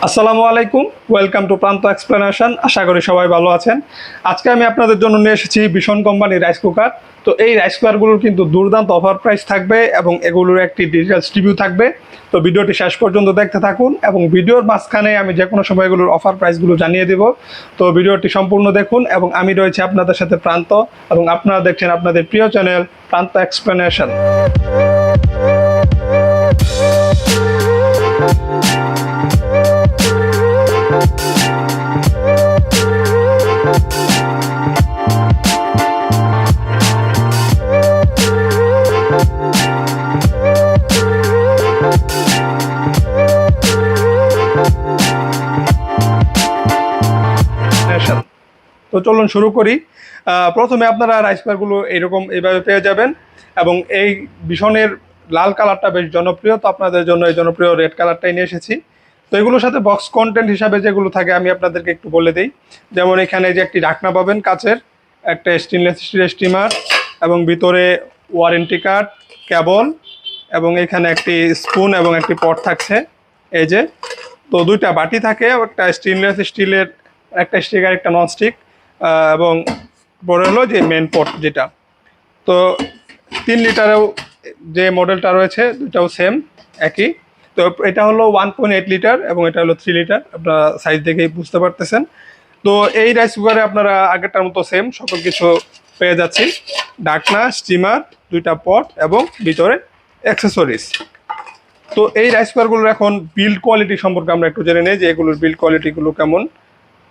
আসসালামু আলাইকুম, welcome to প্রান্ত এক্সপ্লেনেশন। আশা করি সবাই ভালো আছেন। আজকে আমি আপনাদের জন্য নিয়ে এসেছি ভীষণ কোম্পানির রাইস কুকার। তো এই রাইস কুকারগুলোর কিন্তু দুর্দান্ত অফার প্রাইস থাকবে এবং এগুলোর একটি ডিটেলস রিভিউ থাকবে। তো ভিডিওটি শেষ পর্যন্ত দেখতে থাকুন এবং ভিডিওর মাঝখানে আমি যে কোনো সময় এগুলোর অফার প্রাইসগুলো জানিয়ে দেব। তো ভিডিওটি সম্পূর্ণ দেখুন এবং আমি রয়েছি আপনাদের সাথে প্রান্ত, এবং আপনারা দেখছেন আপনাদের প্রিয় চ্যানেল প্রান্ত এক্সপ্লেনেশন। তো চলুন শুরু করি। প্রথমে আপনারা রাইস কুকারগুলো এইভাবে পেয়ে যাবেন এবং এই ভীষণের লাল কালারটা বেশ জনপ্রিয়। তো আপনাদের জন্য এই জনপ্রিয় রেড কালারটাই নিয়ে এসেছি। তো এগুলোর সাথে বক্স কন্টেন্ট হিসাবে যেগুলো থাকে আমি আপনাদেরকে একটু বলে দিই। যেমন এখানে যে একটি ঢাকনা পাবেন কাচের, একটা স্টেনলেস স্টিলের স্টিমার এবং ভিতরে ওয়ারেন্টি কার্ড, কেবল, এবং এখানে একটি স্পুন এবং একটি পট থাকছে। এই যে, তো দুইটা বাটি থাকে, একটা স্টেনলেস স্টিলের, একটা স্টিকার, একটা ননস্টিক, এবং পরে হলো যে মেন পট যেটা। তো 3 লিটারেও যে মডেলটা রয়েছে দুটাও সেম একই। তো এটা হলো 1.8 লিটার এবং এটা হলো 3 লিটার, আপনারা সাইজ দেখেই বুঝতে পারতেছেন। তো এই রাইস কুকারে আপনারা আগেরটার মতো সেম সকল কিছু পেয়ে যাচ্ছি, ঢাকনা, স্টিমার, দুইটা পট এবং ভিতরে অ্যাক্সেসরিজ। তো এই রাইস কুকারগুলোর এখন বিল্ড কোয়ালিটি সম্পর্কে আমরা একটু জেনে নিই যে এগুলোর বিল্ড কোয়ালিটিগুলো কেমন।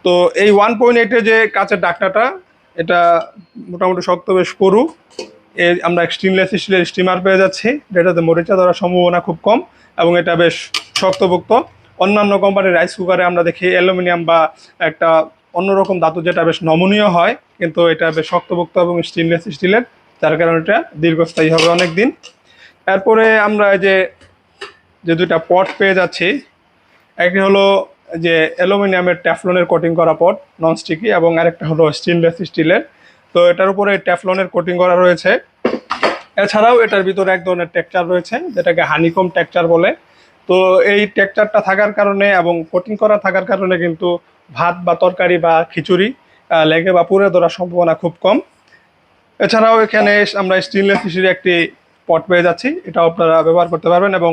তো এই 1.8-এর যে কাঁচের ঢাকনাটা, এটা মোটামুটি শক্ত, বেশ পুরু। আমরা স্টেনলেস স্টিলের স্টিমার পেয়ে যাচ্ছি, যেটাতে মরিচা ধরার সম্ভাবনা খুব কম এবং এটা বেশ শক্তপোক্ত। অন্যান্য কোম্পানির রাইস কুকারে আমরা দেখি অ্যালুমিনিয়াম বা একটা অন্যরকম ধাতু যেটা বেশ নমনীয় হয়, কিন্তু এটা বেশ শক্তপোক্ত এবং স্টেনলেস স্টিলের, যার কারণে এটা দীর্ঘস্থায়ী হবে অনেক দিন। এরপরে আমরা যে যে দুইটা পট পেয়ে যাচ্ছি, একটি হলো যে অ্যালুমিনিয়ামের ট্যাফলনের কোটিং করা পট ননস্টিকি, এবং আরেকটা হলো স্টেনলেস স্টিলের। তো এটার উপরে ট্যাফলনের কোটিং করা রয়েছে। এছাড়াও এটার ভিতরে এক ধরনের টেক্সচার রয়েছে যেটাকে হানিকম টেক্সচার বলে। তো এই টেক্সচারটা থাকার কারণে এবং কোটিং করা থাকার কারণে কিন্তু ভাত বা তরকারি বা খিচুড়ি লেগে বা পুড়ে ধরার সম্ভাবনা খুব কম। এছাড়াও এখানে আমরা স্টেনলেস স্টিলের একটি পট পেয়ে যাচ্ছি, এটাও আপনারা ব্যবহার করতে পারবেন এবং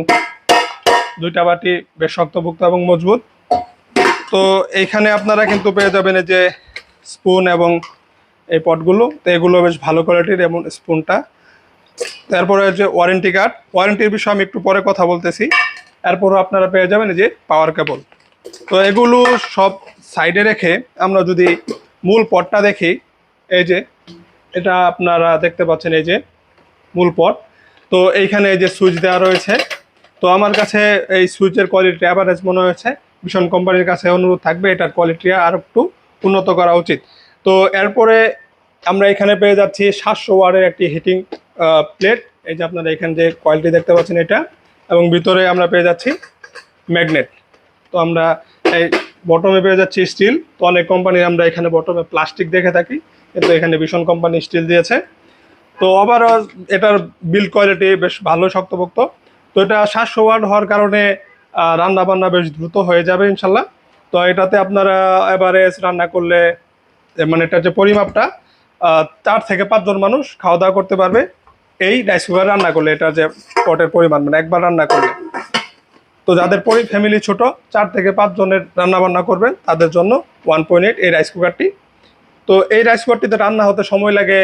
দুইটা বাটি বেশ শক্তপোক্ত এবং মজবুত। তো এইখানে আপনারা কিন্তু পেয়ে যাবেন এই যে স্পুন এবং এই পটগুলো, তো এগুলো বেশ ভালো কোয়ালিটির এবং স্পুনটা। তারপরে যে ওয়ারেন্টি কার্ড, ওয়ারেন্টির বিষয়ে আমি একটু পরে কথা বলতেছি। এরপরও আপনারা পেয়ে যাবেন এই যে পাওয়ার কেবল। তো এগুলো সব সাইডে রেখে আমরা যদি মূল পটটা দেখি, এই যে এটা আপনারা দেখতে পাচ্ছেন, এই যে মূল পট। তো এইখানে এই যে সুইচ দেওয়া রয়েছে। তো আমার কাছে এই সুইচের কোয়ালিটি অ্যাভারেজ মনে হয়েছে। ভীষণ কোম্পানির কাছে অনুরোধ থাকবে এটার কোয়ালিটি আর একটু উন্নত করা উচিত। তো এরপরে আমরা এখানে পেয়ে যাচ্ছি 700 ওয়াটের একটি হিটিং প্লেট। এই যে আপনারা এখানে যে কোয়ালিটি দেখতে পাচ্ছেন এটা, এবং ভিতরে আমরা পেয়ে যাচ্ছি ম্যাগনেট। তো আমরা এই বটমে পেয়ে যাচ্ছি স্টিল। তো অনেক কোম্পানির আমরা এখানে বটমে প্লাস্টিক দেখে থাকি, কিন্তু এখানে ভীষণ কোম্পানি স্টিল দিয়েছে। তো ওভারঅল এটার বিল্ড কোয়ালিটি বেশ ভালো, শক্তপোক্ত। তো এটা 700 ওয়াট হওয়ার কারণে রান্না বান্না বেশ দ্রুত হয়ে যাবে ইনশাল্লাহ। তো এটাতে আপনারা এভারেজ রান্না করলে, মানে এটার যে পরিমাপটা, 4 থেকে 5 জন মানুষ খাওয়া দাওয়া করতে পারবে এই রাইস কুকার রান্না করলে। এটা যে পটের পরিমাণ, মানে একবার রান্না করলে। তো যাদের ফ্যামিলি ছোট, 4 থেকে 5 জনের রান্না বান্না করবেন, তাদের জন্য 1.8 এই রাইস কুকারটি। তো এই রাইস কুকারটিতে রান্না হতে সময় লাগে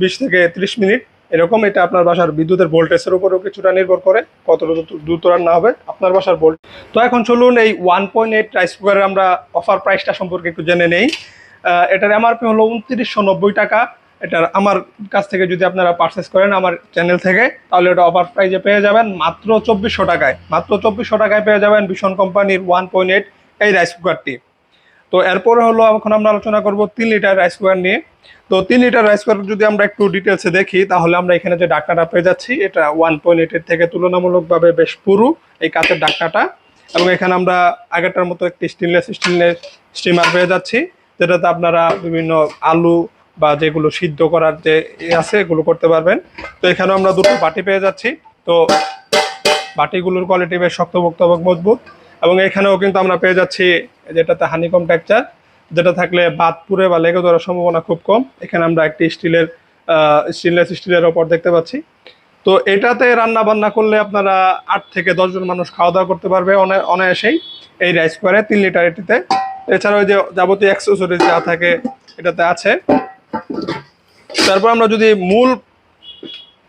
20 থেকে 30 মিনিট এরকম। এটা আপনার বাসার বিদ্যুতের ভোল্টেজের উপরেও কিছুটা নির্ভর করে কতটা দ্রুত রান্না হবে আপনার বাসার ভোল্ট। তো এখন চলুন এই 1.8 রাইস কুকারের আমরা অফার প্রাইসটা সম্পর্কে একটু জেনে নেই। এটার এমআরপি হলো 2990 টাকা। এটার আমার কাছ থেকে যদি আপনারা পারচেস করেন আমার চ্যানেল থেকে, তাহলে এটা অফার প্রাইসে পেয়ে যাবেন মাত্র 2400 টাকায়। মাত্র 2400 টাকায় পেয়ে যাবেন ভীষণ কোম্পানির 1.8 এই রাইস কুকারটি। তো এরপরে হলো এখন আমরা আলোচনা করব 3 লিটার রাইস কুকার নিয়ে। তো 3 লিটার রাইস কুকার যদি আমরা একটু ডিটেলসে দেখি, তাহলে আমরা এখানে যে ঢাকনাটা পেয়ে যাচ্ছি, এটা 1.8-এর থেকে তুলনামূলকভাবে বেশ পুরু এই কাঁচের ঢাকনাটা। এবং এখানে আমরা আগেরটার মতো একটি স্টেনলেস স্টিলের স্টিমার পেয়ে যাচ্ছি, যেটাতে আপনারা বিভিন্ন আলু বা যেগুলো সিদ্ধ করার যে আছে এগুলো করতে পারবেন। তো এখানেও আমরা দুটো বাটি পেয়ে যাচ্ছি। তো বাটিগুলোর কোয়ালিটি বেশ শক্তপোক্ত এবং মজবুত। এবং এখানেও কিন্তু আমরা পেয়ে যাচ্ছি যেটাতে হানিকম টেক্সচার, যেটা থাকলে বাত পুড়ে বা লেগে ধরার সম্ভাবনা খুব কম। এখানে আমরা একটি স্টেনলেস স্টিলের ওপর দেখতে পাচ্ছি। তো এটাতে রান্না বান্না করলে আপনারা 8 থেকে 10 জন মানুষ খাওয়া দাওয়া করতে পারবে অনায়াসেই এই রাইস কুকারে 3 লিটার এটিতে। এছাড়াও যে যাবতীয় অ্যাক্সেসরিজ যা থাকে এটাতে আছে। তারপর আমরা যদি মূল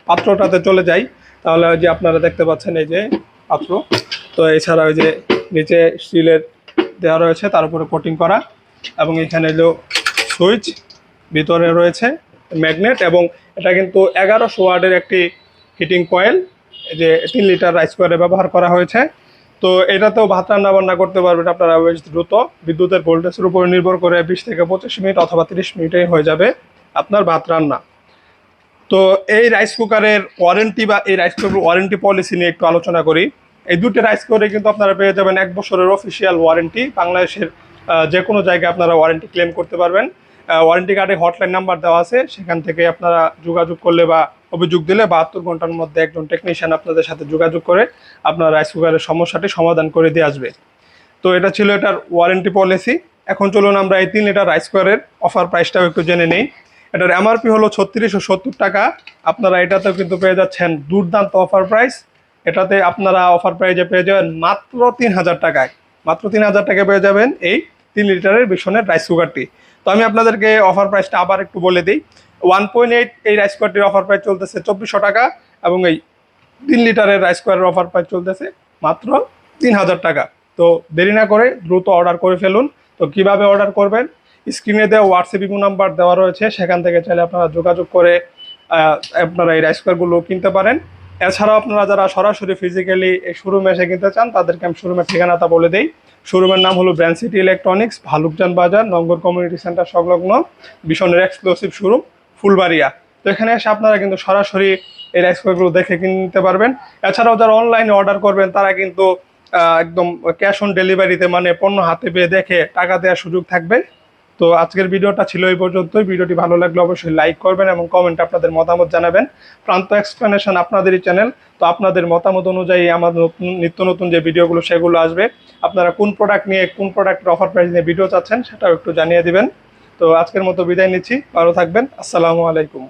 পাত্রটাতে চলে যাই, তাহলে ওই যে আপনারা দেখতে পাচ্ছেন এই যে পাত্র। তো এছাড়া ওই যে নিচে স্টিলের দেওয়া রয়েছে, তার উপরে কোটিং করা, এবং এখানে হলো সুইচ, ভিতরে রয়েছে ম্যাগনেট, এবং এটা কিন্তু 1100 ওয়াটের একটি হিটিং কয়েল যে 3 লিটার রাইস কুকারে ব্যবহার করা হয়েছে। তো এটাতেও ভাত রান্না বান্না করতে পারবেন আপনারা বেশ দ্রুত। বিদ্যুতের ভোল্টেজের উপর নির্ভর করে 20 থেকে 25 মিনিট অথবা 30 মিনিটেই হয়ে যাবে আপনার ভাত রান্না। তো এই রাইস কুকারের ওয়ারেন্টি বা এই রাইস কুকারের ওয়ারেন্টি পলিসি নিয়ে একটু আলোচনা করি। এই দুটি রাইস কুকারে কিন্তু আপনারা পেয়ে যাবেন 1 বছরের অফিসিয়াল ওয়ারেন্টি। বাংলাদেশের যে কোনো জায়গায় আপনারা ওয়ারেন্টি ক্লেম করতে পারবেন। ওয়ারেন্টি কার্ডে হটলাইন নাম্বার দেওয়া আছে, সেখান থেকে আপনারা যোগাযোগ করলে বা অভিযোগ দিলে 72 ঘন্টার মধ্যে একজন টেকনিশিয়ান আপনাদের সাথে যোগাযোগ করে আপনার রাইস কুকারের সমস্যাটি সমাধান করে দিয়ে আসবে। তো এটা ছিল এটার ওয়ারেন্টি পলিসি। এখন চলুন আমরা এই 3 লিটার রাইস কুকারের অফার প্রাইসটাও একটু জেনে নিই। এটার এমআরপি হলো 3670 টাকা। আপনারা এটাতেও কিন্তু পেয়ে যাচ্ছেন দুর্দান্ত অফার প্রাইস। এটাতে আপনারা অফার প্রাইজে পেয়ে যাবেন মাত্র 3000 টাকায়। মাত্র 3000 টাকায় পেয়ে যাবেন এই 3 লিটারের বিশনের রাইস কুকারটি। তো আমি আপনাদেরকে অফার প্রাইসটা আবার একটু বলে দিই। 1.8 এই রাইস কুকারটির অফার প্রাইস চলতেছে 2400 টাকা, এবং এই 3 লিটারের রাইস কুকারের অফার প্রাইস চলতেছে মাত্র 3000 টাকা। তো দেরি না করে দ্রুত অর্ডার করে ফেলুন। তো কিভাবে অর্ডার করবেন, স্ক্রিনে দেওয়া হোয়াটসঅ্যাপ ইমো নাম্বার দেওয়া রয়েছে, সেখান থেকে চাইলে আপনারা যোগাযোগ করে আপনারা এই রাইস কুকারগুলো কিনতে পারেন। এছাড়াও আপনারা যারা সরাসরি ফিজিক্যালি এই শোরুমে এসে কিনতে চান, তাদেরকে আমি শোরুমের ঠিকানাটা বলে দিই। শোরুমের নাম হলো ব্র্যান্ড সিটি ইলেকট্রনিক্স, ভালুকজান বাজার, নঙ্গর কমিউনিটি সেন্টার সংলগ্ন, বিশনের এক্সক্লুসিভ শোরুম, ফুলবাড়িয়া। তো এখানে এসে আপনারা কিন্তু সরাসরি এই রাইস কুকারগুলো দেখে কিনতে পারবেন। এছাড়াও যারা অনলাইনে অর্ডার করবেন, তারা কিন্তু একদম ক্যাশ অন ডেলিভারিতে, মানে পণ্য হাতে পেয়ে দেখে টাকা দেওয়ার সুযোগ থাকবে। তো আজকের ভিডিওটা ছিল এই পর্যন্তই। ভিডিওটি ভালো লাগলে অবশ্যই লাইক করবেন এবং কমেন্টে আপনাদের মতামত জানাবেন। প্রান্ত এক্সপ্লেনেশন আপনাদেরই চ্যানেল, তো আপনাদের মতামত অনুযায়ী আমাদের নিত্য নতুন যে ভিডিওগুলো সেগুলো আসবে। আপনারা কোন প্রোডাক্ট নিয়ে, কোন প্রোডাক্টের অফার প্রাইস নিয়ে ভিডিও চাচ্ছেন সেটাও একটু জানিয়ে দিবেন। তো আজকের মতো বিদায় নিচ্ছি, ভালো থাকবেন, আসসালামু আলাইকুম।